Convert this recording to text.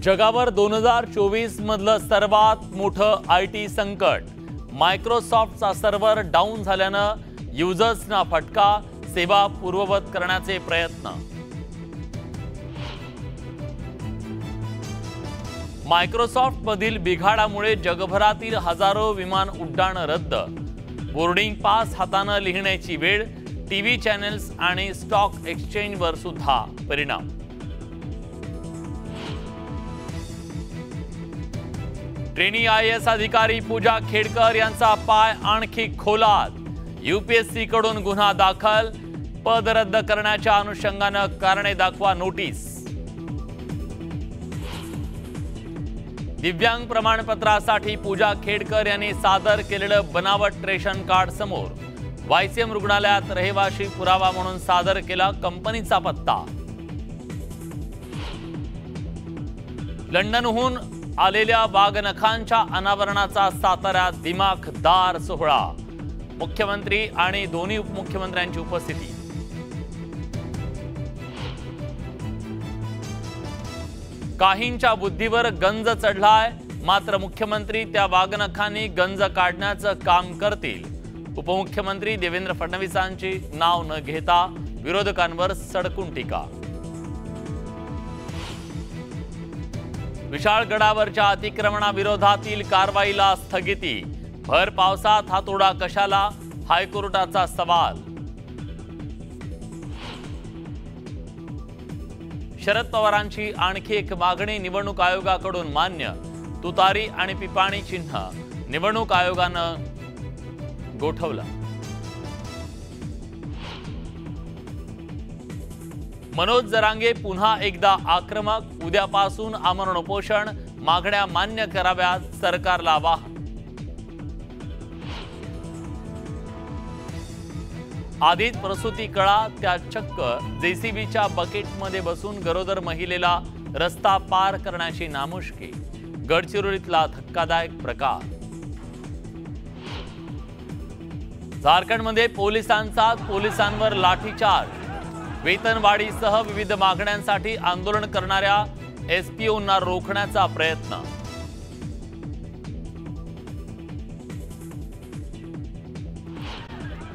जगावर 2024 मधलं सर्वात मोठं आयटी संकट। मायक्रोसॉफ्टचा सर्व्हर डाऊन झाल्यानं युजर्सना फटका, सेवा पूर्ववत करण्याचे प्रयत्न। मायक्रोसॉफ्ट मधील बिघाडामुळे जगभरातील हजारो विमान उड्डाण रद्द। बोर्डिंग पास हाताने लिहिण्याची वेळ। टीव्ही चॅनेल्स आणि स्टॉक एक्सचेंजवर सुद्धा परिणाम। ट्रेनी IAS अधिकारी पूजा खेडकर यांचा पाय आणखी खोलात। UPSC कडून गुन्हा दाखल। पद रद्द करण्याच्या अनुषंगाने कारणे दाखवा नोटीस। दिव्यांग प्रमाणपत्रासाठी पूजा खेडकर यांनी सादर केलेलं बनावट रेशन कार्ड समोर। YCM रुग्णालयात रहिवाशी पुरावा म्हणून सादर केला कंपनीचा पत्ता। लंडनहून आलेल्या वाघनखांच्या अनावरणाचा साताऱ्यात दिमाखदार सोहळा। मुख्यमंत्री आणि दोन्ही उपमुख्यमंत्र्यांची उपस्थिती। काहींच्या बुद्धीवर गंज चढलाय, मात्र मुख्यमंत्री त्या वाघनखांनी गंज काढण्याचं काम करतील। उपमुख्यमंत्री देवेंद्र फडणवीसांचे नाव न घेता विरोधकांवर सडकून टीका। विशाळगडावरच्या अतिक्रमणाविरोधातील कारवाईला स्थगिती। भर पावसात हातोडा कशाला? हायकोर्टाचा सवाल। शरद पवारांची आणखी एक मागणी निवडणूक आयोगाकडून मान्य। तुतारी आणि पिपाणी चिन्ह निवडणूक आयोगानं गोठवलं। मनोज जरांगे पुन्हा एकदा आक्रमक। उद्यापासून आमरण उपोषण। मागण्या मान्य कराव्यात, सरकारला आवाहन। आधीच प्रसूती कळा, त्या चक्क JCBच्या बकेटमध्ये बसून गरोदर महिलेला रस्ता पार करण्याची नामुष्की। गडचिरोलीतला धक्कादायक प्रकार। झारखंडमध्ये पोलिसांवर लाठीचार्ज। वेतनवाढीसह विविध मागण्यांसाठी आंदोलन करणाऱ्या SPOंना रोखण्याचा प्रयत्न।